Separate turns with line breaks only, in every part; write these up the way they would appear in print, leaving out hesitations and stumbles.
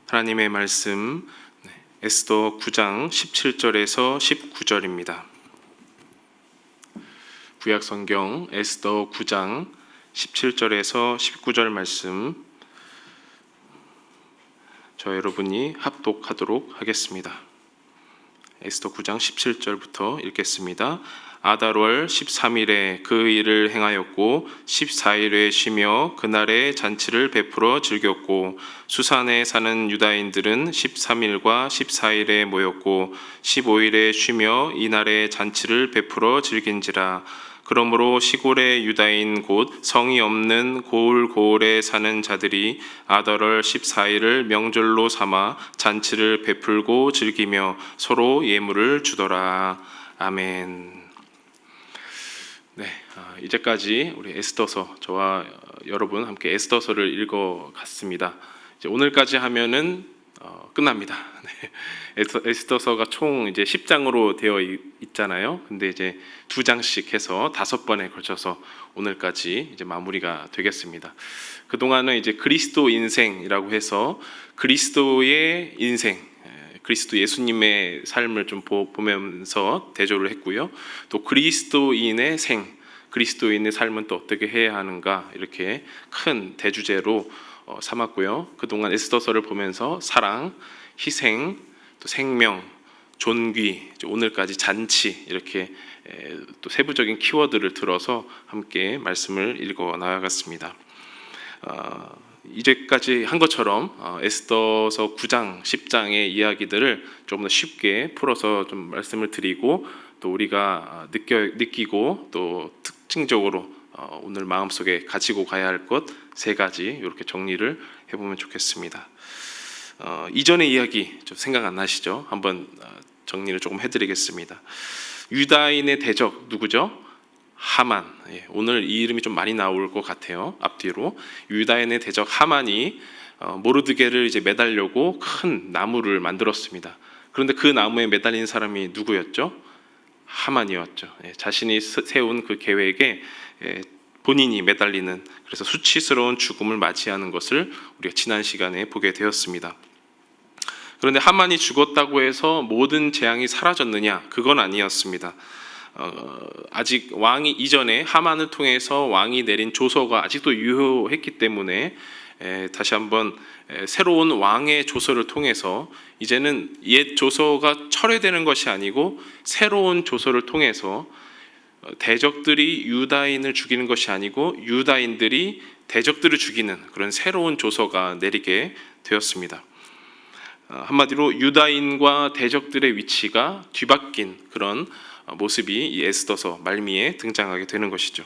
하나님의 말씀 에스더 9장 17절에서 19절입니다. 구약 성경 에스더 9장 17절에서 19절 말씀 저 여러분이 합독하도록 하겠습니다. 에스더 9장 17절부터 읽겠습니다. 아달월 13일에 그 일을 행하였고 14일에 쉬며 그날에 잔치를 베풀어 즐겼고 수산에 사는 유다인들은 13일과 14일에 모였고 15일에 쉬며 이날에 잔치를 베풀어 즐긴지라. 그러므로 시골의 유다인 곧 성이 없는 고을고을에 사는 자들이 아달월 14일을 명절로 삼아 잔치를 베풀고 즐기며 서로 예물을 주더라. 아멘. 이제까지 우리 에스더서 저와 여러분 함께 에스더서를 읽어갔습니다. 이제 오늘까지 하면은 끝납니다. 에스더서가 총 이제 10장으로 되어 있잖아요. 근데 이제 2장씩 해서 5번에 걸쳐서 오늘까지 이제 마무리가 되겠습니다. 그 동안은 이제 그리스도 인생이라고 해서 그리스도의 인생, 그리스도 예수님의 삶을 좀 보면서 대조를 했고요. 또 그리스도인의 그리스도인의 삶은 또 어떻게 해야 하는가 이렇게 큰 대주제로 삼았고요. 그동안 에스더서를 보면서 사랑, 희생, 또 생명, 존귀, 오늘까지 잔치 이렇게 또 세부적인 키워드를 들어서 함께 말씀을 읽어 나가겠습니다. 이제까지 한 것처럼 에스더서 9장, 10장의 이야기들을 조금 더 쉽게 풀어서 좀 말씀을 드리고 또 우리가 느끼고 또 특징적으로 오늘 마음속에 가지고 가야 할 것 3가지 이렇게 정리를 해보면 좋겠습니다. 이전의 이야기 좀 생각 안 나시죠? 한번 정리를 조금 해드리겠습니다. 유다인의 대적 누구죠? 하만. 오늘 이 이름이 좀 많이 나올 것 같아요. 앞뒤로 유다인의 대적 하만이 모르드게를 이제 매달려고 큰 나무를 만들었습니다. 그런데 그 나무에 매달린 사람이 누구였죠? 하만이었죠. 자신이 세운 그 계획에 본인이 매달리는, 그래서 수치스러운 죽음을 맞이하는 것을 우리가 지난 시간에 보게 되었습니다. 그런데 하만이 죽었다고 해서 모든 재앙이 사라졌느냐? 그건 아니었습니다. 아직 왕이 이전에 하만을 통해서 왕이 내린 조서가 아직도 유효했기 때문에 다시 한번 새로운 왕의 조서를 통해서 이제는 옛 조서가 철회되는 것이 아니고 새로운 조서를 통해서 대적들이 유다인을 죽이는 것이 아니고 유다인들이 대적들을 죽이는 그런 새로운 조서가 내리게 되었습니다. 한마디로 유다인과 대적들의 위치가 뒤바뀐 그런 모습이 이 에스더서 말미에 등장하게 되는 것이죠.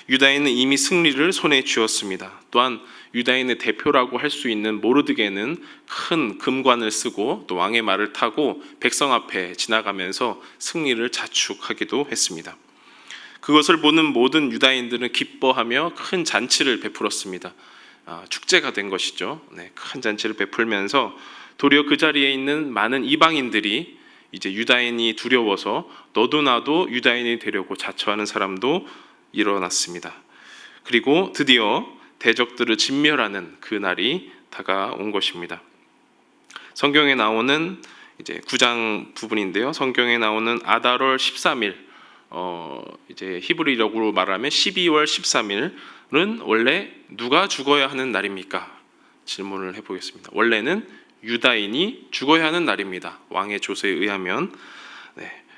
유다인은 이미 승리를 손에 쥐었습니다. 또한 유다인의 대표라고 할 수 있는 모르드게는 큰 금관을 쓰고 또 왕의 말을 타고 백성 앞에 지나가면서 승리를 자축하기도 했습니다. 그것을 보는 모든 유다인들은 기뻐하며 큰 잔치를 베풀었습니다. 축제가 된 것이죠. 큰 잔치를 베풀면서 도리어 그 자리에 있는 많은 이방인들이 이제 유다인이 두려워서 너도 나도 유다인이 되려고 자처하는 사람도 일어났습니다. 그리고 드디어 대적들을 진멸하는 그 날이 다가온 것입니다. 성경에 나오는 이제 9장 부분인데요. 성경에 나오는 아달월 13일, 이제 히브리어로 말하면 12월 13일은 원래 누가 죽어야 하는 날입니까? 질문을 해보겠습니다. 원래는 유다인이 죽어야 하는 날입니다. 왕의 조서에 의하면.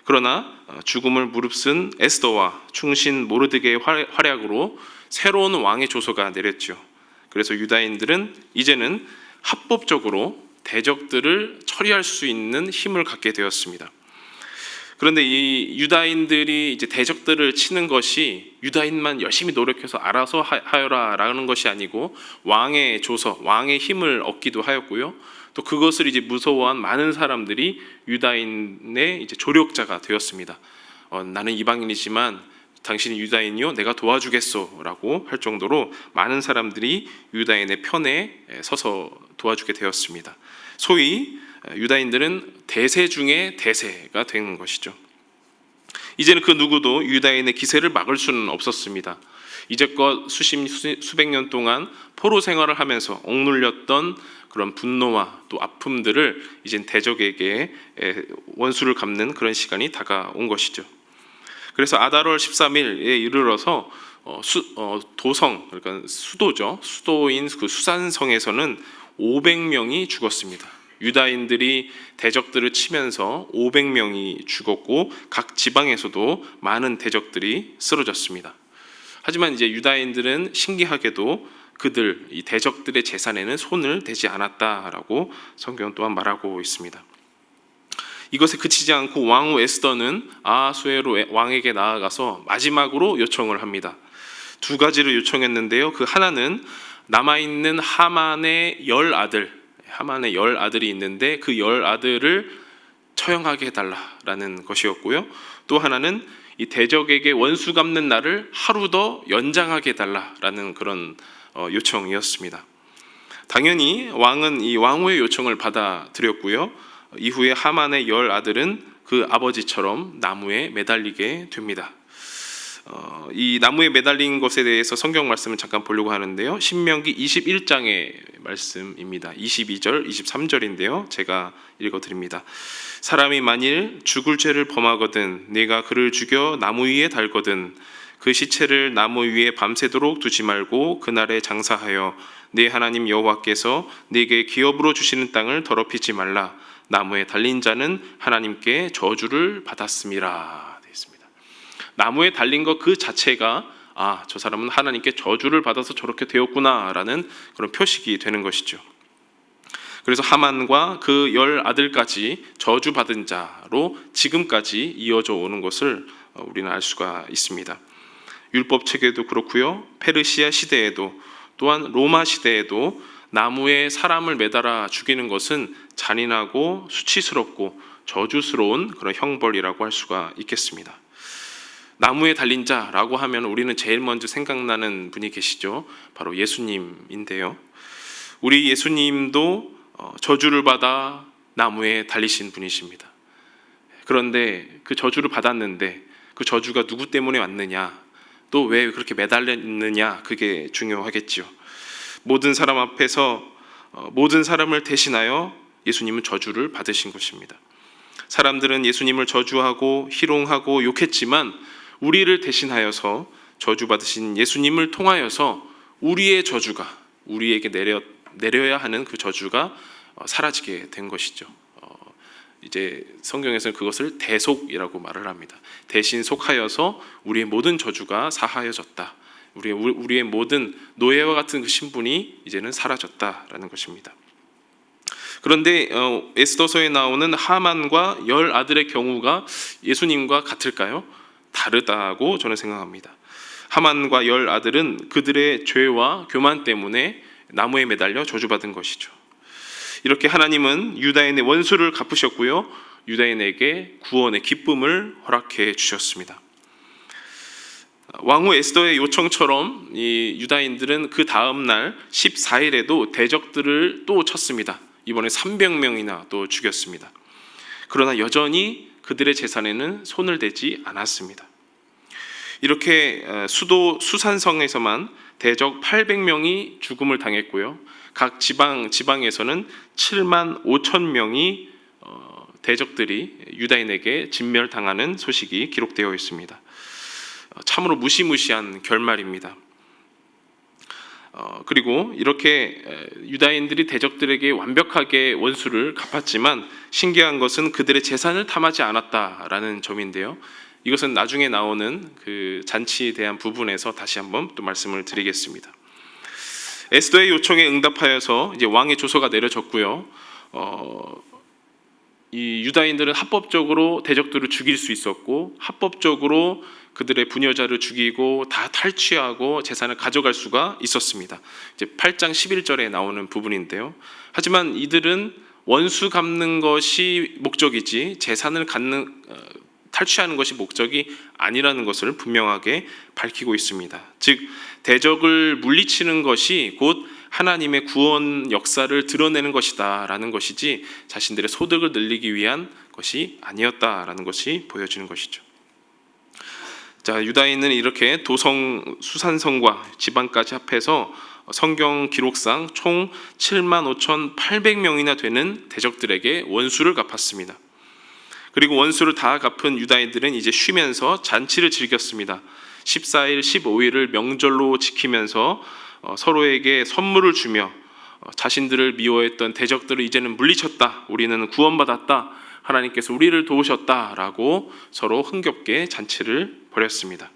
그러나 죽음을 무릅쓴 에스더와 충신 모르드게의 활약으로 새로운 왕의 조서가 내렸죠. 그래서 유다인들은 이제는 합법적으로 대적들을 처리할 수 있는 힘을 갖게 되었습니다. 그런데 이 유다인들이 이제 대적들을 치는 것이 유다인만 열심히 노력해서 알아서 하여라라는 것이 아니고 왕의 조서, 왕의 힘을 얻기도 하였고요. 또 그것을 이제 무서워한 많은 사람들이 유다인의 이제 조력자가 되었습니다. 나는 이방인이지만 당신이 유다인이요, 내가 도와주겠소라고 할 정도로 많은 사람들이 유다인의 편에 서서 도와주게 되었습니다. 소위 유다인들은 대세 중에 대세가 된 것이죠. 이제는 그 누구도 유다인의 기세를 막을 수는 없었습니다. 이제껏 수백 년 동안 포로 생활을 하면서 억눌렸던 그런 분노와 또 아픔들을 이젠 대적에게 원수를 갚는 그런 시간이 다가온 것이죠. 그래서 아달월 13일에 이르러서 도성, 그러니까 수도죠. 수도인 그 수산성에서는 500명이 죽었습니다. 유다인들이 대적들을 치면서 500명이 죽었고 각 지방에서도 많은 대적들이 쓰러졌습니다. 하지만 이제 유다인들은 신기하게도 이 대적들의 재산에는 손을 대지 않았다라고 성경은 또한 말하고 있습니다. 이것에 그치지 않고 왕후 에스더는 아하수에로 왕에게 나아가서 마지막으로 요청을 합니다. 두 가지를 요청했는데요. 그 하나는 남아있는 하만의 10아들이 있는데 그 10아들을 처형하게 해달라라는 것이었고요. 또 하나는 이 대적에게 원수 갚는 날을 하루 더 연장하게 해달라라는 그런 요청이었습니다. 당연히 왕은 이 왕후의 요청을 받아들였고요. 이후에 하만의 10아들은 그 아버지처럼 나무에 매달리게 됩니다. 이 나무에 매달린 것에 대해서 성경 말씀을 잠깐 보려고 하는데요. 신명기 21장의 말씀입니다. 22절, 23절인데요. 제가 읽어드립니다. 사람이 만일 죽을 죄를 범하거든 네가 그를 죽여 나무 위에 달거든 그 시체를 나무 위에 밤새도록 두지 말고 그날에 장사하여 네 하나님 여호와께서 네게 기업으로 주시는 땅을 더럽히지 말라. 나무에 달린 자는 하나님께 저주를 받았음이라 되어 있습니다. 나무에 달린 것 그 자체가 저 사람은 하나님께 저주를 받아서 저렇게 되었구나라는 그런 표식이 되는 것이죠. 그래서 하만과 그 10아들까지 저주받은 자로 지금까지 이어져 오는 것을 우리는 알 수가 있습니다. 율법 체계도 그렇고요. 페르시아 시대에도 또한 로마 시대에도 나무에 사람을 매달아 죽이는 것은 잔인하고 수치스럽고 저주스러운 그런 형벌이라고 할 수가 있겠습니다. 나무에 달린 자라고 하면 우리는 제일 먼저 생각나는 분이 계시죠. 바로 예수님인데요. 우리 예수님도 저주를 받아 나무에 달리신 분이십니다. 그런데 그 저주를 받았는데 그 저주가 누구 때문에 왔느냐, 또 왜 그렇게 매달렸느냐, 그게 중요하겠죠. 모든 사람 앞에서 모든 사람을 대신하여 예수님은 저주를 받으신 것입니다. 사람들은 예수님을 저주하고 희롱하고 욕했지만 우리를 대신하여서 저주받으신 예수님을 통하여서 우리의 저주가, 우리에게 내려야 하는 그 저주가 사라지게 된 것이죠. 이제 성경에서는 그것을 대속이라고 말을 합니다. 대신 속하여서 우리의 모든 저주가 사하여졌다. 우리의 모든 노예와 같은 그 신분이 이제는 사라졌다라는 것입니다. 그런데 에스더서에 나오는 하만과 10아들의 경우가 예수님과 같을까요? 다르다고 저는 생각합니다. 하만과 10아들은 그들의 죄와 교만 때문에 나무에 매달려 저주받은 것이죠. 이렇게 하나님은 유다인의 원수를 갚으셨고요. 유다인에게 구원의 기쁨을 허락해 주셨습니다. 왕후 에스더의 요청처럼 이 유다인들은 그 다음 날 14일에도 대적들을 또 쳤습니다. 이번에 300명이나 또 죽였습니다. 그러나 여전히 그들의 재산에는 손을 대지 않았습니다. 이렇게 수도 수산성에서만 대적 800명이 죽음을 당했고요. 각 지방에서는 7만 5천 명이 대적들이 유다인에게 진멸당하는 소식이 기록되어 있습니다. 참으로 무시무시한 결말입니다. 그리고 이렇게 유다인들이 대적들에게 완벽하게 원수를 갚았지만 신기한 것은 그들의 재산을 탐하지 않았다라는 점인데요. 이것은 나중에 나오는 그 잔치에 대한 부분에서 다시 한번 또 말씀을 드리겠습니다. 에스더의 요청에 응답하여서 이제 왕의 조서가 내려졌고요. 이 유다인들은 합법적으로 대적들을 죽일 수 있었고 합법적으로 그들의 부녀자를 죽이고 다 탈취하고 재산을 가져갈 수가 있었습니다. 이제 8장 11절에 나오는 부분인데요. 하지만 이들은 원수 갚는 것이 목적이지 재산을 탈취하는 것이 목적이 아니라는 것을 분명하게 밝히고 있습니다. 즉 대적을 물리치는 것이 곧 하나님의 구원 역사를 드러내는 것이다라는 것이지 자신들의 소득을 늘리기 위한 것이 아니었다라는 것이 보여지는 것이죠. 자, 유다인은 이렇게 도성 수산성과 지방까지 합해서 성경 기록상 총 75,800명이나 되는 대적들에게 원수를 갚았습니다. 그리고 원수를 다 갚은 유다인들은 이제 쉬면서 잔치를 즐겼습니다. 14일, 15일을 명절로 지키면서 서로에게 선물을 주며 자신들을 미워했던 대적들을 이제는 물리쳤다, 우리는 구원받았다, 하나님께서 우리를 도우셨다라고 서로 흥겹게 잔치를 벌였습니다.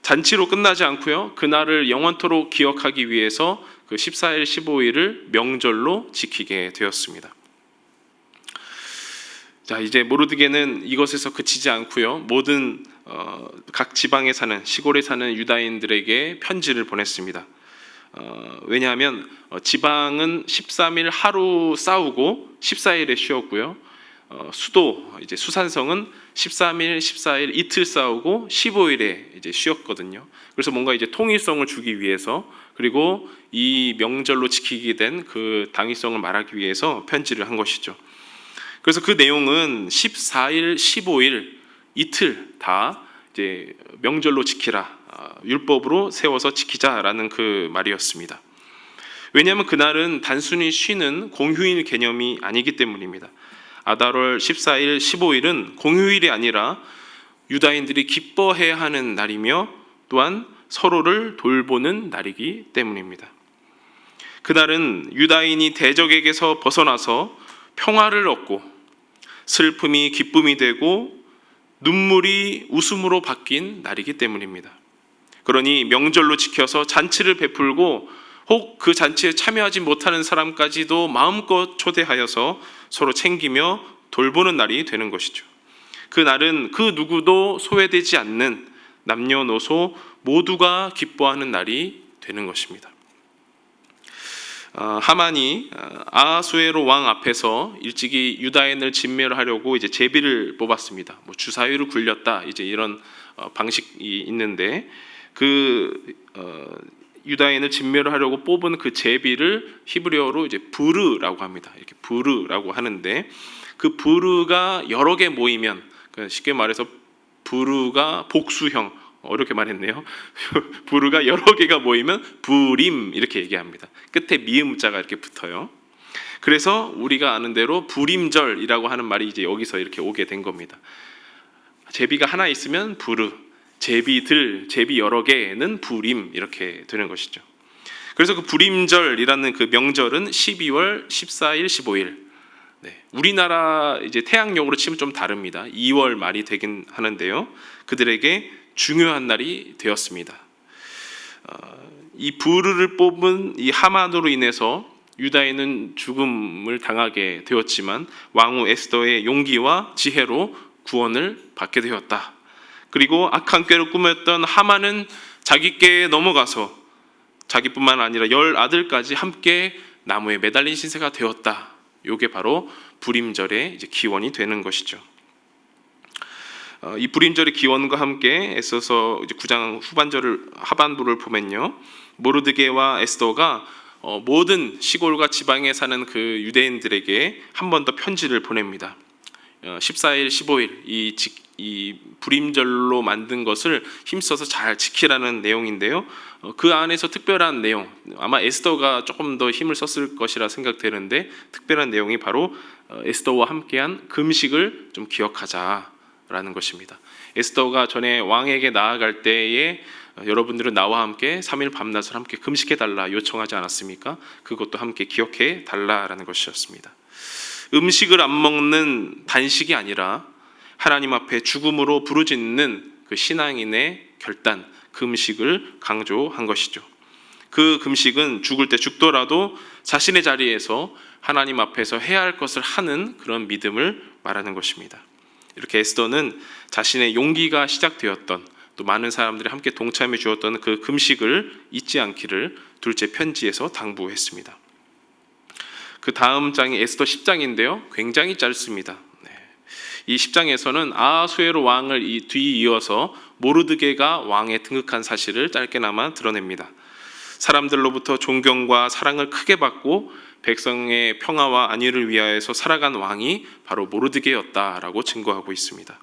잔치로 끝나지 않고요, 그날을 영원토록 기억하기 위해서 그 14일, 15일을 명절로 지키게 되었습니다. 자, 이제 모르드게는 이것에서 그치지 않고요, 모든 각 지방에 사는, 시골에 사는 유다인들에게 편지를 보냈습니다. 왜냐하면 지방은 13일 하루 싸우고 14일에 쉬었고요, 수도 이제 수산성은 13일, 14일 이틀 싸우고 15일에 이제 쉬었거든요. 그래서 뭔가 이제 통일성을 주기 위해서, 그리고 이 명절로 지키게 된 그 당위성을 말하기 위해서 편지를 한 것이죠. 그래서 그 내용은 14일, 15일 이틀 다 이제 명절로 지키라, 율법으로 세워서 지키자라는 그 말이었습니다. 왜냐하면 그날은 단순히 쉬는 공휴일 개념이 아니기 때문입니다. 아달월 14일, 15일은 공휴일이 아니라 유다인들이 기뻐해야 하는 날이며 또한 서로를 돌보는 날이기 때문입니다. 그날은 유다인이 대적에게서 벗어나서 평화를 얻고 슬픔이 기쁨이 되고 눈물이 웃음으로 바뀐 날이기 때문입니다. 그러니 명절로 지켜서 잔치를 베풀고 혹 그 잔치에 참여하지 못하는 사람까지도 마음껏 초대하여서 서로 챙기며 돌보는 날이 되는 것이죠. 그 날은 그 누구도 소외되지 않는 남녀노소 모두가 기뻐하는 날이 되는 것입니다. 하만이 아하수에로 왕 앞에서 일찍이 유다인을 진멸하려고 이제 제비를 뽑았습니다. 뭐 주사위를 굴렸다, 이제 이런 방식이 있는데, 그 유다인을 진멸하려고 뽑은 그 제비를 히브리어로 이제 부르라고 합니다. 이렇게 부르라고 하는데, 그 부르가 여러 개 모이면, 쉽게 말해서 부르가 복수형, 어렵게 말했네요. 부르가 여러 개가 모이면 부림 이렇게 얘기합니다. 끝에 미음자가 이렇게 붙어요. 그래서 우리가 아는 대로 부림절이라고 하는 말이 이제 여기서 이렇게 오게 된 겁니다. 제비가 하나 있으면 부르, 제비들, 제비 여러 개는 부림 이렇게 되는 것이죠. 그래서 그 부림절이라는 그 명절은 12월 14일, 15일. 네, 우리나라 이제 태양력으로 치면 좀 다릅니다. 2월 말이 되긴 하는데요, 그들에게 중요한 날이 되었습니다. 이 부르를 뽑은 이 하만으로 인해서 유다인은 죽음을 당하게 되었지만 왕후 에스더의 용기와 지혜로 구원을 받게 되었다. 그리고 악한 꾀를 꾸몄던 하만은 자기 꾀에 넘어가서 자기뿐만 아니라 10 아들까지 함께 나무에 매달린 신세가 되었다. 이게 바로 부림절의 이제 기원이 되는 것이죠. 이 부림절의 기원과 함께 애써서 이제 9장 하반부를 보면요, 모르드게와 에스더가 모든 시골과 지방에 사는 그 유대인들에게 한 번 더 편지를 보냅니다. 14일, 15일 이 부림절로 만든 것을 힘써서 잘 지키라는 내용인데요, 그 안에서 특별한 내용, 아마 에스더가 조금 더 힘을 썼을 것이라 생각되는데, 특별한 내용이 바로 에스더와 함께한 금식을 좀 기억하자라는 것입니다. 에스더가 전에 왕에게 나아갈 때에 여러분들은 나와 함께 3일 밤낮을 함께 금식해달라 요청하지 않았습니까? 그것도 함께 기억해 달라라는 것이었습니다. 음식을 안 먹는 단식이 아니라 하나님 앞에 죽음으로 부르짖는 그 신앙인의 결단, 금식을 강조한 것이죠. 그 금식은 죽을 때 죽더라도 자신의 자리에서 하나님 앞에서 해야 할 것을 하는 그런 믿음을 말하는 것입니다. 이렇게 에스더는 자신의 용기가 시작되었던, 또 많은 사람들이 함께 동참해 주었던 그 금식을 잊지 않기를 둘째 편지에서 당부했습니다. 그 다음 장이 에스더 10장인데요, 굉장히 짧습니다. 이 10장에서는 아하수에로 왕을 뒤이어서 모르드게가 왕에 등극한 사실을 짧게나마 드러냅니다. 사람들로부터 존경과 사랑을 크게 받고 백성의 평화와 안위를 위하여서 살아간 왕이 바로 모르드게였다라고 증거하고 있습니다.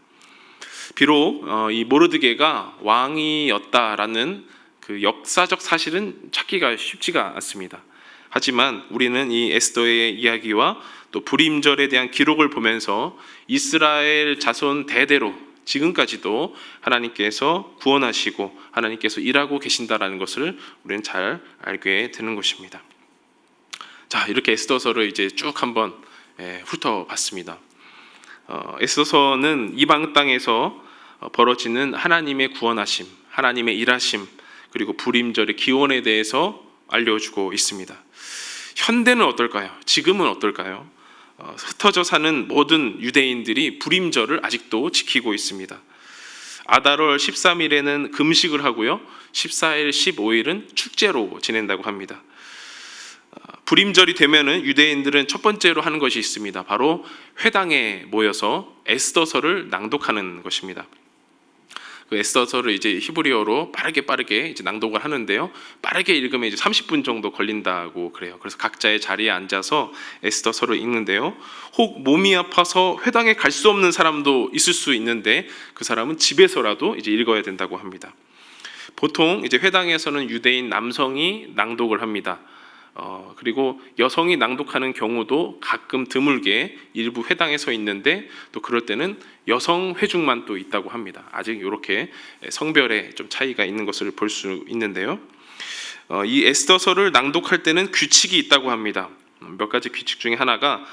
비록 이 모르드게가 왕이었다라는 그 역사적 사실은 찾기가 쉽지가 않습니다. 하지만 우리는 이 에스더의 이야기와 또 불임절에 대한 기록을 보면서 이스라엘 자손 대대로 지금까지도 하나님께서 구원하시고 하나님께서 일하고 계신다라는 것을 우리는 잘 알게 되는 것입니다. 자, 이렇게 에스더서를 이제 쭉 한번 훑어봤습니다. 에스더서는 이방 땅에서 벌어지는 하나님의 구원하심, 하나님의 일하심, 그리고 불임절의 기원에 대해서 알려주고 있습니다. 현대는 어떨까요? 지금은 어떨까요? 흩어져 사는 모든 유대인들이 불임절을 아직도 지키고 있습니다. 아달월 13일에는 금식을 하고요, 14일, 15일은 축제로 지낸다고 합니다. 불임절이 되면은 유대인들은 첫 번째로 하는 것이 있습니다. 바로 회당에 모여서 에스더서를 낭독하는 것입니다. 그 에스더서를 이제 히브리어로 빠르게 이제 낭독을 하는데요. 빠르게 읽으면 이제 30분 정도 걸린다고 그래요. 그래서 각자의 자리에 앉아서 에스더서를 읽는데요. 혹 몸이 아파서 회당에 갈 수 없는 사람도 있을 수 있는데 그 사람은 집에서라도 이제 읽어야 된다고 합니다. 보통 이제 회당에서는 유대인 남성이 낭독을 합니다. 그리고 여성이 낭독하는 경우도 가끔 드물게 일부 회당에 서 있는데 또 그럴 때는 여성 회중만 또 있다고 합니다. 아직 이렇게 성별에 좀 차이가 있는 것을 볼 수 있는데요. 이 에스더서를 낭독할 때는 규칙이 있다고 합니다. 몇 가지 규칙 중에 하나가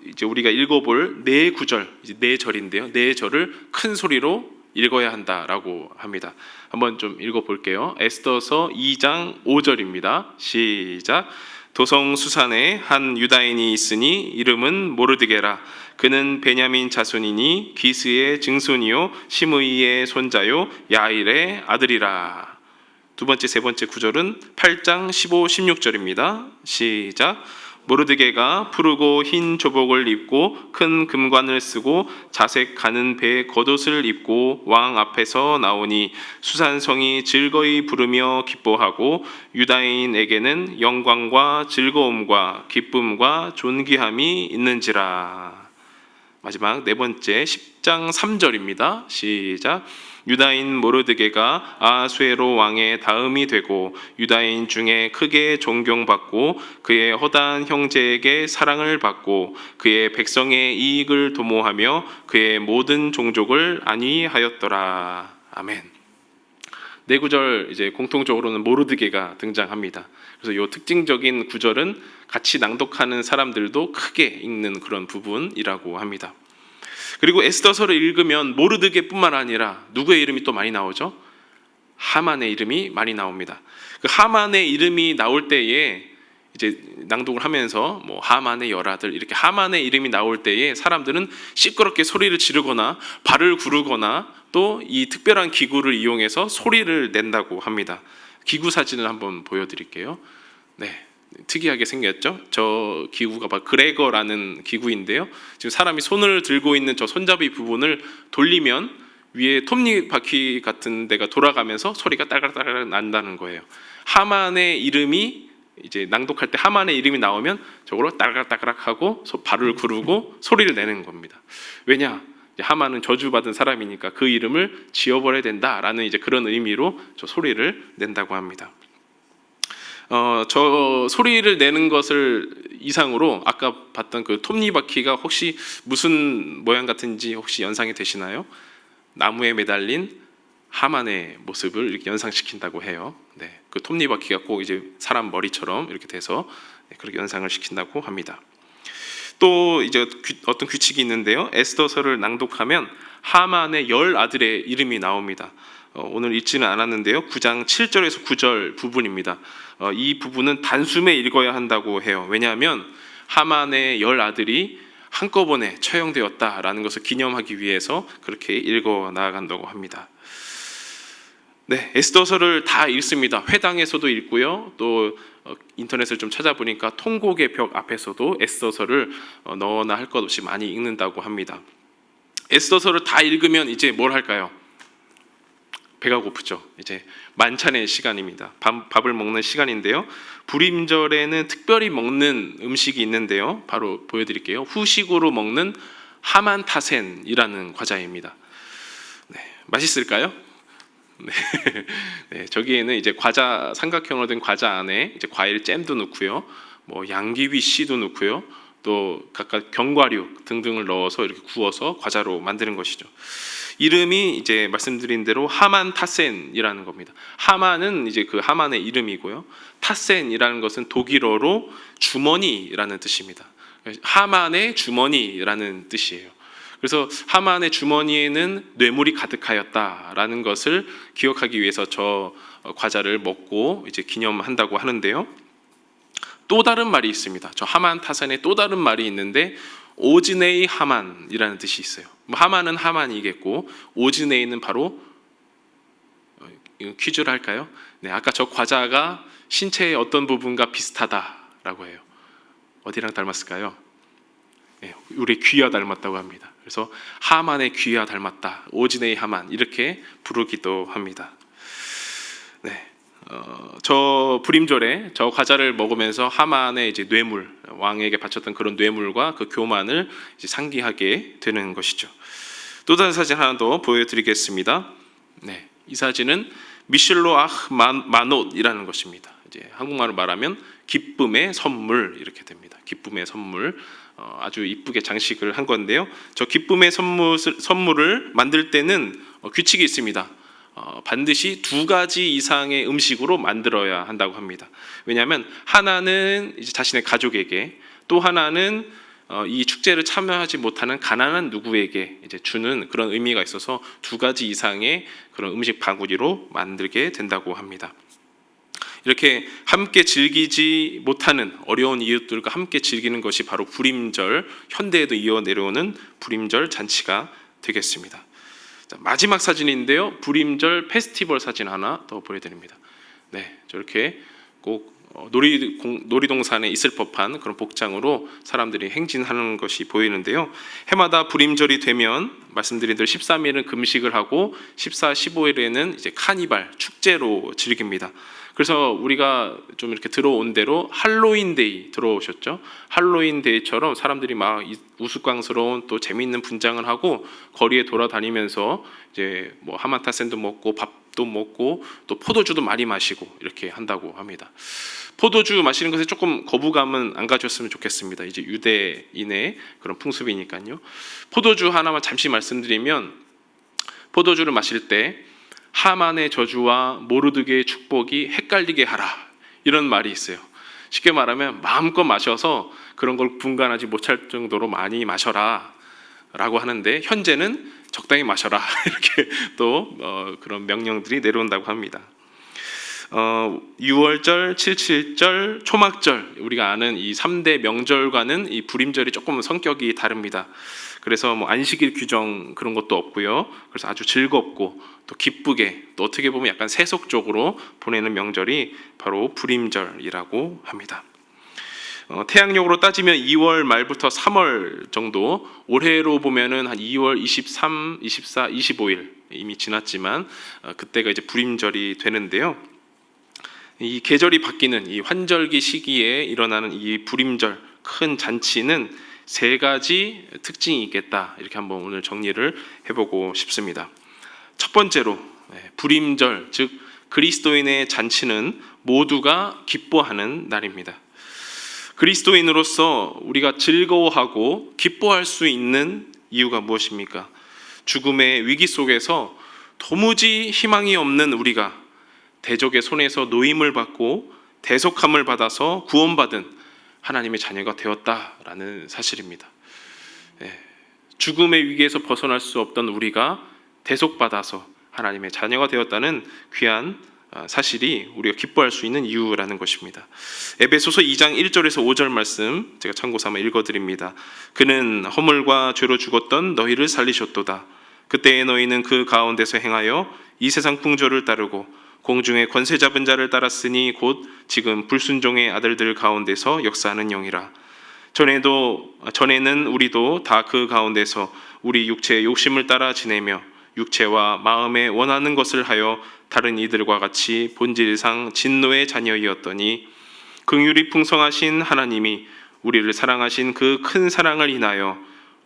이제 우리가 읽어볼 네 구절, 네 절인데요. 네 절을 큰 소리로 읽어야 한다라고 합니다. 한번 좀 읽어볼게요. 에스더서 2장 5절입니다. 시작. 도성 수산에 한 유다인이 있으니 이름은 모르드게라. 그는 베냐민 자손이니 기스의 증손이요 시므이의 손자요 야일의 아들이라. 두 번째, 세 번째 구절은 8장 15, 16절입니다. 시작. 모르드게가 푸르고 흰 조복을 입고 큰 금관을 쓰고 자색 가는 배 겉옷을 입고 왕 앞에서 나오니 수산성이 즐거이 부르며 기뻐하고 유다인에게는 영광과 즐거움과 기쁨과 존귀함이 있는지라. 마지막 네 번째 10장 3절입니다. 시작. 유다인 모르드게가 아수에로 왕의 다음이 되고 유다인 중에 크게 존경받고 그의 허다한 형제에게 사랑을 받고 그의 백성의 이익을 도모하며 그의 모든 종족을 안위하였더라. 아멘. 네 구절 이제 공통적으로는 모르드게가 등장합니다. 그래서 이 특징적인 구절은 같이 낭독하는 사람들도 크게 읽는 그런 부분이라고 합니다. 그리고 에스더서를 읽으면 모르드게뿐만 아니라 누구의 이름이 또 많이 나오죠? 하만의 이름이 많이 나옵니다. 그 하만의 이름이 나올 때에 이제 낭독을 하면서 뭐 하만의 열아들 이렇게 하만의 이름이 나올 때에 사람들은 시끄럽게 소리를 지르거나 발을 구르거나 또 이 특별한 기구를 이용해서 소리를 낸다고 합니다. 기구 사진을 한번 보여드릴게요. 네. 특이하게 생겼죠. 저 기구가 바로 그레거라는 기구인데요. 지금 사람이 손을 들고 있는 저 손잡이 부분을 돌리면 위에 톱니바퀴 같은 데가 돌아가면서 소리가 딸깍딸깍 난다는 거예요. 하만의 이름이 이제 낭독할 때 하만의 이름이 나오면 저걸로 딸깍딸깍하고 발을 구르고 소리를 내는 겁니다. 왜냐? 하만은 저주받은 사람이니까 그 이름을 지워버려야 된다라는 이제 그런 의미로 저 소리를 낸다고 합니다. 저 소리를 내는 것을 이상으로 아까 봤던 그 톱니바퀴가 혹시 무슨 모양 같은지 혹시 연상이 되시나요? 나무에 매달린 하만의 모습을 이렇게 연상시킨다고 해요. 네, 그 톱니바퀴가 꼭 이제 사람 머리처럼 이렇게 돼서 그렇게 연상을 시킨다고 합니다. 또 이제 어떤 규칙이 있는데요. 에스더서를 낭독하면 하만의 10 아들의 이름이 나옵니다. 오늘 읽지는 않았는데요. 9장 7절에서 9절 부분입니다. 이 부분은 단숨에 읽어야 한다고 해요. 왜냐하면 하만의 10 아들이 한꺼번에 처형되었다라는 것을 기념하기 위해서 그렇게 읽어 나아간다고 합니다. 네, 에스더서를 다 읽습니다. 회당에서도 읽고요. 또 인터넷을 좀 찾아보니까 통곡의 벽 앞에서도 에스더서를 너나 할 것 없이 많이 읽는다고 합니다. 에스더서를 다 읽으면 이제 뭘 할까요? 배가 고프죠. 이제 만찬의 시간입니다. 밥을 먹는 시간인데요. 불임절에는 특별히 먹는 음식이 있는데요. 바로 보여드릴게요. 후식으로 먹는 하만타센이라는 과자입니다. 네, 맛있을까요? 네. 네, 저기에는 이제 과자 삼각형으로 된 과자 안에 이제 과일 잼도 넣고요, 뭐 양귀비 씨도 넣고요, 또 각각 견과류 등등을 넣어서 이렇게 구워서 과자로 만드는 것이죠. 이름이 이제 말씀드린 대로 하만 타센이라는 겁니다. 하만은 이제 그 하만의 이름이고요, 타센이라는 것은 독일어로 주머니라는 뜻입니다. 하만의 주머니라는 뜻이에요. 그래서 하만의 주머니에는 뇌물이 가득하였다라는 것을 기억하기 위해서 저 과자를 먹고 이제 기념한다고 하는데요. 또 다른 말이 있습니다. 저 하만 타산에 또 다른 말이 있는데 오즈네이 하만이라는 뜻이 있어요. 하만은 하만이겠고 오즈네이는 바로 퀴즈를 할까요? 네, 아까 저 과자가 신체의 어떤 부분과 비슷하다라고 해요. 어디랑 닮았을까요? 네, 우리 귀와 닮았다고 합니다. 그래서 하만의 귀와 닮았다, 오즈네이 하만 이렇게 부르기도 합니다. 네, 저 불임절에 저 과자를 먹으면서 하만의 이제 뇌물, 왕에게 바쳤던 그런 뇌물과 그 교만을 이제 상기하게 되는 것이죠. 또 다른 사진 하나 더 보여드리겠습니다. 네, 이 사진은 미슐로아흐 마노트이라는 것입니다. 이제 한국말로 말하면 기쁨의 선물 이렇게 됩니다. 기쁨의 선물, 아주 이쁘게 장식을 한 건데요. 저 기쁨의 선물을 만들 때는 규칙이 있습니다. 반드시 2가지 이상의 음식으로 만들어야 한다고 합니다. 왜냐하면 하나는 이제 자신의 가족에게, 또 하나는 이 축제를 참여하지 못하는 가난한 누구에게 이제 주는 그런 의미가 있어서 2가지 이상의 그런 음식 바구니로 만들게 된다고 합니다. 이렇게 함께 즐기지 못하는 어려운 이웃들과 함께 즐기는 것이 바로 불임절, 현대에도 이어 내려오는 불임절 잔치가 되겠습니다. 자, 마지막 사진인데요. 불임절 페스티벌 사진 하나 더 보여드립니다. 네, 저렇게 꼭 놀이동산에 있을 법한 그런 복장으로 사람들이 행진하는 것이 보이는데요. 해마다 불임절이 되면 말씀드린 대로 13일은 금식을 하고 14, 15일에는 이제 카니발 축제로 즐깁니다. 그래서 우리가 좀 이렇게 들어온 대로 할로윈데이 들어오셨죠? 할로윈데이처럼 사람들이 막 우스꽝스러운 또 재미있는 분장을 하고 거리에 돌아다니면서 이제 뭐 하마타센도 먹고 밥도 먹고 또 포도주도 많이 마시고 이렇게 한다고 합니다. 포도주 마시는 것에 조금 거부감은 안 가졌으면 좋겠습니다. 이제 유대인의 그런 풍습이니까요. 포도주 하나만 잠시 말씀드리면, 포도주를 마실 때 하만의 저주와 모르드게의 축복이 헷갈리게 하라, 이런 말이 있어요. 쉽게 말하면 마음껏 마셔서 그런 걸 분간하지 못할 정도로 많이 마셔라 라고 하는데, 현재는 적당히 마셔라 이렇게 또 그런 명령들이 내려온다고 합니다. 6월절, 77절, 초막절, 우리가 아는 이 3대 명절과는 이 불임절이 조금 성격이 다릅니다. 그래서 뭐 안식일 규정 그런 것도 없고요. 그래서 아주 즐겁고 또 기쁘게, 또 어떻게 보면 약간 세속적으로 보내는 명절이 바로 불임절이라고 합니다. 태양력으로 따지면 2월 말부터 3월 정도, 올해로 보면은 한 2월 23, 24, 25일 이미 지났지만 그때가 이제 불임절이 되는데요. 이 계절이 바뀌는 이 환절기 시기에 일어나는 이 불임절 큰 잔치는 3가지 특징이 있겠다, 이렇게 한번 오늘 정리를 해보고 싶습니다. 첫 번째로 불임절, 즉 그리스도인의 잔치는 모두가 기뻐하는 날입니다. 그리스도인으로서 우리가 즐거워하고 기뻐할 수 있는 이유가 무엇입니까? 죽음의 위기 속에서 도무지 희망이 없는 우리가 대적의 손에서 노임을 받고 대속함을 받아서 구원받은 하나님의 자녀가 되었다라는 사실입니다. 죽음의 위기에서 벗어날 수 없던 우리가 대속받아서 하나님의 자녀가 되었다는 귀한 사실이 우리가 기뻐할 수 있는 이유라는 것입니다. 에베소서 2장 1절에서 5절 말씀 제가 참고 삼아 읽어드립니다. 그는 허물과 죄로 죽었던 너희를 살리셨도다. 그때의 너희는 그 가운데서 행하여 이 세상 풍조를 따르고 공중의 권세 잡은 자를 따랐으니 곧 지금 불순종의 아들들 가운데서 역사하는 영이라. 전에는 우리도 다 그 가운데서 우리 육체의 욕심을 따라 지내며 육체와 마음에 원하는 것을 하여 다른 이들과 같이 본질상 진노의 자녀이었더니 긍휼이 풍성하신 하나님이 우리를 사랑하신 그 큰 사랑을 인하여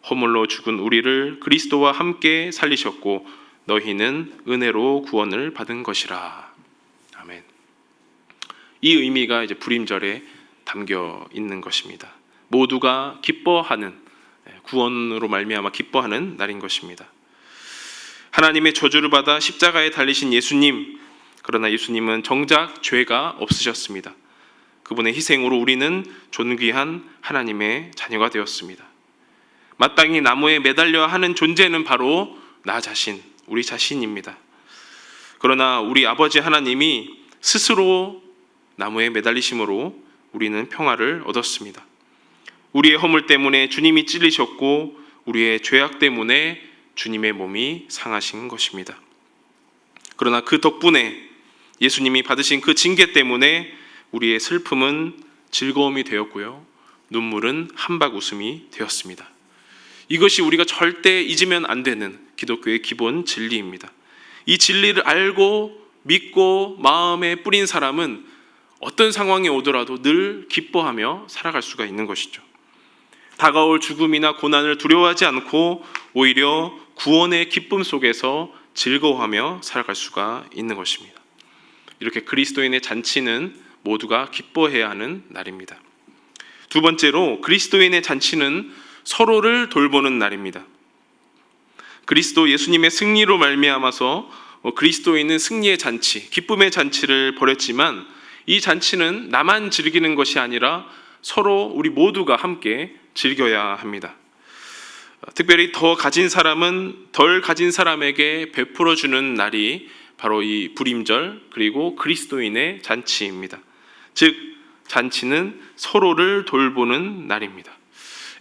허물로 죽은 우리를 그리스도와 함께 살리셨고 너희는 은혜로 구원을 받은 것이라. 아멘. 이 의미가 이제 불임절에 담겨 있는 것입니다. 모두가 기뻐하는, 구원으로 말미암아 기뻐하는 날인 것입니다. 하나님의 저주를 받아 십자가에 달리신 예수님, 그러나 예수님은 정작 죄가 없으셨습니다. 그분의 희생으로 우리는 존귀한 하나님의 자녀가 되었습니다. 마땅히 나무에 매달려야 하는 존재는 바로 나 자신, 우리 자신입니다. 그러나 우리 아버지 하나님이 스스로 나무에 매달리심으로 우리는 평화를 얻었습니다. 우리의 허물 때문에 주님이 찔리셨고 우리의 죄악 때문에 주님의 몸이 상하신 것입니다. 그러나 그 덕분에 예수님이 받으신 그 징계 때문에 우리의 슬픔은 즐거움이 되었고요, 눈물은 한박 웃음이 되었습니다. 이것이 우리가 절대 잊으면 안 되는 기독교의 기본 진리입니다. 이 진리를 알고 믿고 마음에 뿌린 사람은 어떤 상황이 오더라도 늘 기뻐하며 살아갈 수가 있는 것이죠. 다가올 죽음이나 고난을 두려워하지 않고 오히려 구원의 기쁨 속에서 즐거워하며 살아갈 수가 있는 것입니다. 이렇게 그리스도인의 잔치는 모두가 기뻐해야 하는 날입니다. 두 번째로, 그리스도인의 잔치는 서로를 돌보는 날입니다. 그리스도 예수님의 승리로 말미암아서 그리스도인은 승리의 잔치, 기쁨의 잔치를 벌였지만 이 잔치는 나만 즐기는 것이 아니라 서로 우리 모두가 함께 즐겨야 합니다. 특별히 더 가진 사람은 덜 가진 사람에게 베풀어 주는 날이 바로 이 불임절, 그리고 그리스도인의 잔치입니다. 즉 잔치는 서로를 돌보는 날입니다.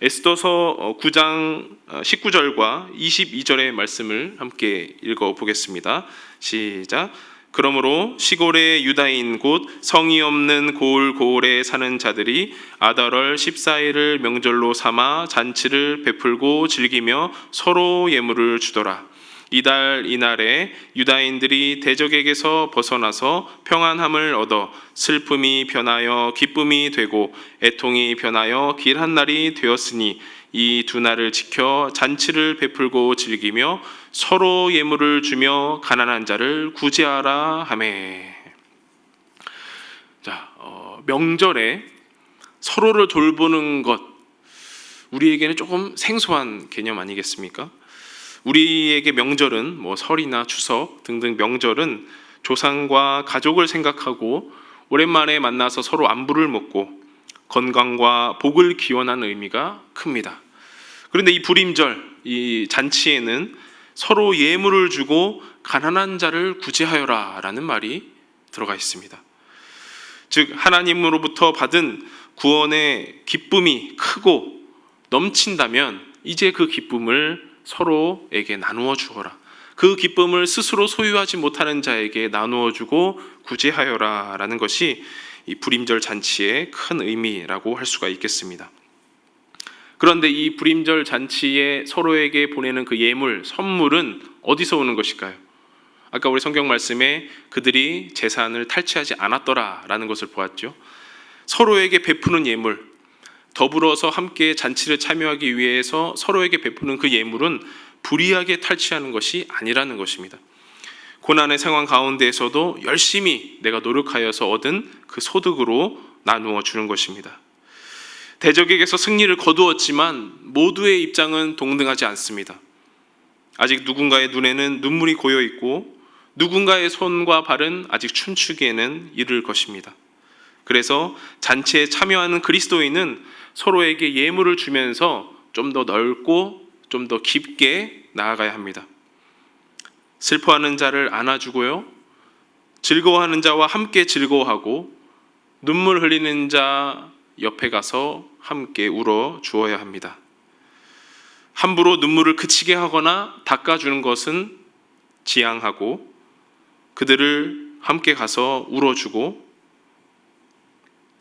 에스더서 9장 19절과 22절의 말씀을 함께 읽어보겠습니다. 시작. 그러므로 시골의 유다인 곧 성이 없는 고을고을에 사는 자들이 아달월 14일을 명절로 삼아 잔치를 베풀고 즐기며 서로 예물을 주더라. 이달 이날에 유다인들이 대적에게서 벗어나서 평안함을 얻어 슬픔이 변하여 기쁨이 되고 애통이 변하여 길한 날이 되었으니 이 두 날을 지켜 잔치를 베풀고 즐기며 서로 예물을 주며 가난한 자를 구제하라 하매. 자, 명절에 서로를 돌보는 것, 우리에게는 조금 생소한 개념 아니겠습니까? 우리에게 명절은 설이나 추석 등등 명절은 조상과 가족을 생각하고 오랜만에 만나서 서로 안부를 묻고 건강과 복을 기원하는 의미가 큽니다. 그런데 이 불임절, 이 잔치에는 서로 예물을 주고 가난한 자를 구제하여라 라는 말이 들어가 있습니다. 즉 하나님으로부터 받은 구원의 기쁨이 크고 넘친다면 이제 그 기쁨을 서로에게 나누어 주어라. 그 기쁨을 스스로 소유하지 못하는 자에게 나누어 주고 구제하여라 라는 것이 이 불임절 잔치의 큰 의미라고 할 수가 있겠습니다. 그런데 이 불임절 잔치에 서로에게 보내는 그 예물, 선물은 어디서 오는 것일까요? 아까 우리 성경 말씀에 그들이 재산을 탈취하지 않았더라라는 것을 보았죠. 서로에게 베푸는 예물, 더불어서 함께 잔치를 참여하기 위해서 서로에게 베푸는 그 예물은 불이하게 탈취하는 것이 아니라는 것입니다. 고난의 상황 가운데에서도 열심히 내가 노력하여서 얻은 그 소득으로 나누어 주는 것입니다. 대적에게서 승리를 거두었지만 모두의 입장은 동등하지 않습니다. 아직 누군가의 눈에는 눈물이 고여 있고 누군가의 손과 발은 아직 춤추기에는 이를 것입니다. 그래서 잔치에 참여하는 그리스도인은 서로에게 예물을 주면서 좀 더 넓고 좀 더 깊게 나아가야 합니다. 슬퍼하는 자를 안아주고요, 즐거워하는 자와 함께 즐거워하고 눈물 흘리는 자 옆에 가서 함께 울어 주어야 합니다. 함부로 눈물을 그치게 하거나 닦아주는 것은 지양하고 그들을 함께 가서 울어주고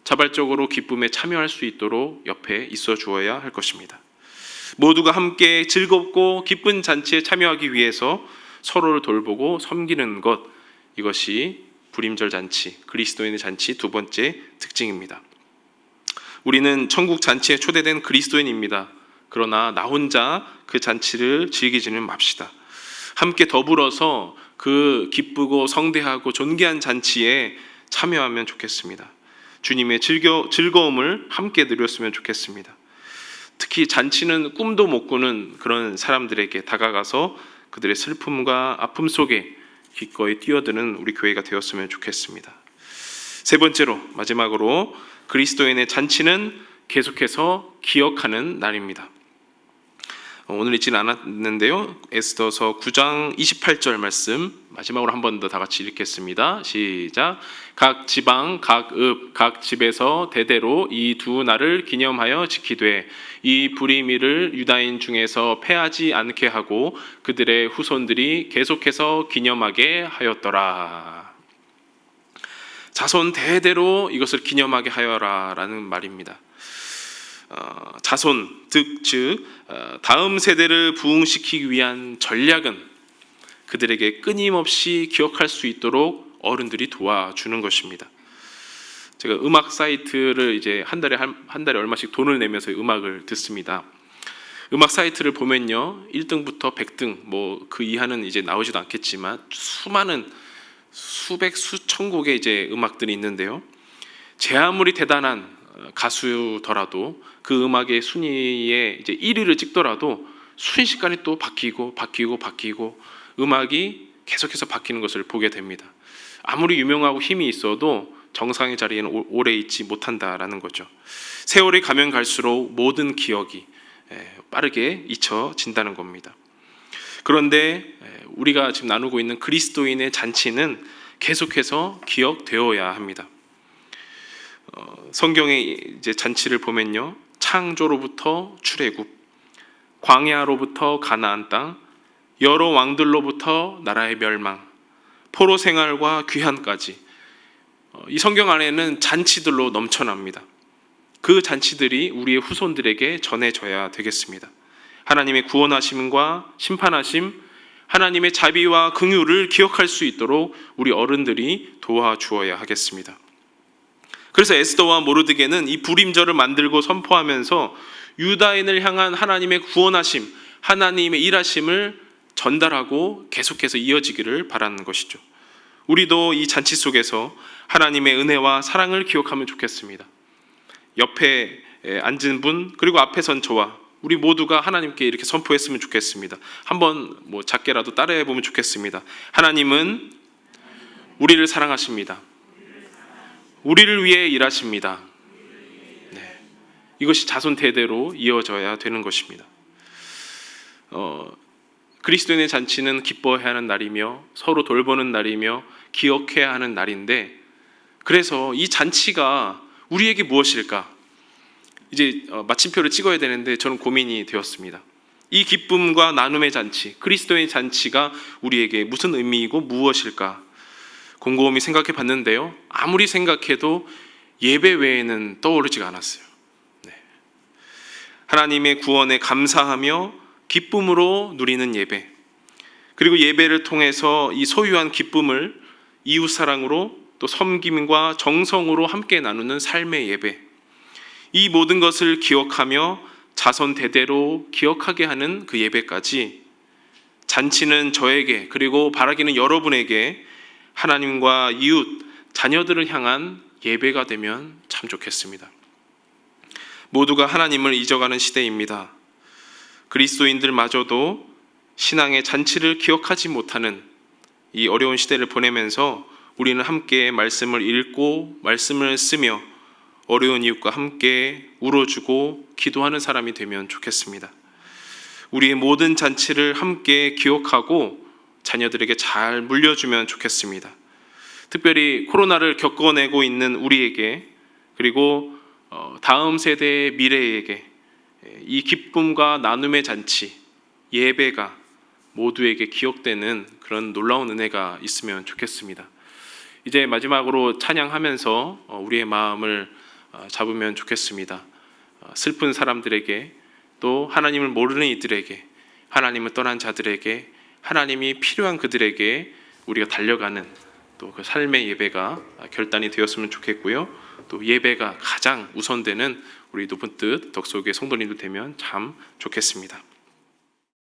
자발적으로 기쁨에 참여할 수 있도록 옆에 있어 주어야 할 것입니다. 모두가 함께 즐겁고 기쁜 잔치에 참여하기 위해서 서로를 돌보고 섬기는 것, 이것이 불임절 잔치, 그리스도인의 잔치 두 번째 특징입니다. 우리는 천국 잔치에 초대된 그리스도인입니다. 그러나 나 혼자 그 잔치를 즐기지는 맙시다. 함께 더불어서 그 기쁘고 성대하고 존귀한 잔치에 참여하면 좋겠습니다. 주님의 즐거움을 함께 누렸으면 좋겠습니다. 특히 잔치는 꿈도 못 꾸는 그런 사람들에게 다가가서 그들의 슬픔과 아픔 속에 기꺼이 뛰어드는 우리 교회가 되었으면 좋겠습니다. 세 번째로, 마지막으로, 그리스도인의 잔치는 계속해서 기억하는 날입니다. 오늘 읽지는 않았는데요. 에스더서 9장 28절 말씀 마지막으로 한 번 더 다 같이 읽겠습니다. 시작. 각 지방, 각 읍, 각 집에서 대대로 이 두 날을 기념하여 지키되 이 불임이를 유다인 중에서 패하지 않게 하고 그들의 후손들이 계속해서 기념하게 하였더라. 자손 대대로 이것을 기념하게 하여라라는 말입니다. 자손, 즉 다음 세대를 부흥시키기 위한 전략은 그들에게 끊임없이 기억할 수 있도록 어른들이 도와주는 것입니다. 제가 음악 사이트를 이제 한 달에 얼마씩 돈을 내면서 음악을 듣습니다. 음악 사이트를 보면요, 1등부터 100등 뭐 그 이하는 이제 나오지도 않겠지만 수많은 수백 수천 곡의 이제 음악들이 있는데요. 제 아무리 대단한 가수더라도 그 음악의 순위에 이제 1위를 찍더라도 순식간에 또 바뀌고 음악이 계속해서 바뀌는 것을 보게 됩니다. 아무리 유명하고 힘이 있어도 정상의 자리에는 오래 있지 못한다라는 거죠. 세월이 가면 갈수록 모든 기억이 빠르게 잊혀진다는 겁니다. 그런데 우리가 지금 나누고 있는 그리스도인의 잔치는 계속해서 기억되어야 합니다. 성경의 이제 잔치를 보면요, 창조로부터 출애굽, 광야로부터 가나안 땅, 여러 왕들로부터 나라의 멸망, 포로 생활과 귀환까지 이 성경 안에는 잔치들로 넘쳐납니다. 그 잔치들이 우리의 후손들에게 전해져야 되겠습니다. 하나님의 구원하심과 심판하심, 하나님의 자비와 긍휼을 기억할 수 있도록 우리 어른들이 도와주어야 하겠습니다. 그래서 에스더와 모르드게는 이 불임절을 만들고 선포하면서 유다인을 향한 하나님의 구원하심, 하나님의 일하심을 전달하고 계속해서 이어지기를 바라는 것이죠. 우리도 이 잔치 속에서 하나님의 은혜와 사랑을 기억하면 좋겠습니다. 옆에 앉은 분, 그리고 앞에 선 저와 우리 모두가 하나님께 이렇게 선포했으면 좋겠습니다. 한번 뭐 작게라도 따라해 보면 좋겠습니다. 하나님은 우리를 사랑하십니다. 우리를 위해 일하십니다. 네. 이것이 자손 대대로 이어져야 되는 것입니다. 그리스도인의 잔치는 기뻐해야 하는 날이며 서로 돌보는 날이며 기억해야 하는 날인데, 그래서 이 잔치가 우리에게 무엇일까? 이제 마침표를 찍어야 되는데 저는 고민이 되었습니다. 이 기쁨과 나눔의 잔치, 그리스도의 잔치가 우리에게 무슨 의미이고 무엇일까? 곰곰이 생각해 봤는데요, 아무리 생각해도 예배 외에는 떠오르지가 않았어요. 네. 하나님의 구원에 감사하며 기쁨으로 누리는 예배, 그리고 예배를 통해서 이 소유한 기쁨을 이웃사랑으로 또 섬김과 정성으로 함께 나누는 삶의 예배, 이 모든 것을 기억하며 자손 대대로 기억하게 하는 그 예배까지, 잔치는 저에게 그리고 바라기는 여러분에게 하나님과 이웃, 자녀들을 향한 예배가 되면 참 좋겠습니다. 모두가 하나님을 잊어가는 시대입니다. 그리스도인들마저도 신앙의 잔치를 기억하지 못하는 이 어려운 시대를 보내면서 우리는 함께 말씀을 읽고 말씀을 쓰며 어려운 이웃과 함께 울어주고 기도하는 사람이 되면 좋겠습니다. 우리의 모든 잔치를 함께 기억하고 자녀들에게 잘 물려주면 좋겠습니다. 특별히 코로나를 겪어내고 있는 우리에게, 그리고 다음 세대의 미래에게 이 기쁨과 나눔의 잔치, 예배가 모두에게 기억되는 그런 놀라운 은혜가 있으면 좋겠습니다. 이제 마지막으로 찬양하면서 우리의 마음을 잡으면 좋겠습니다. 슬픈 사람들에게, 또 하나님을 모르는 이들에게, 하나님을 떠난 자들에게, 하나님이 필요한 그들에게 우리가 달려가는 또 그 삶의 예배가 결단이 되었으면 좋겠고요. 또 예배가 가장 우선되는 우리 높은 뜻 덕속의 성도님들 되면 참 좋겠습니다.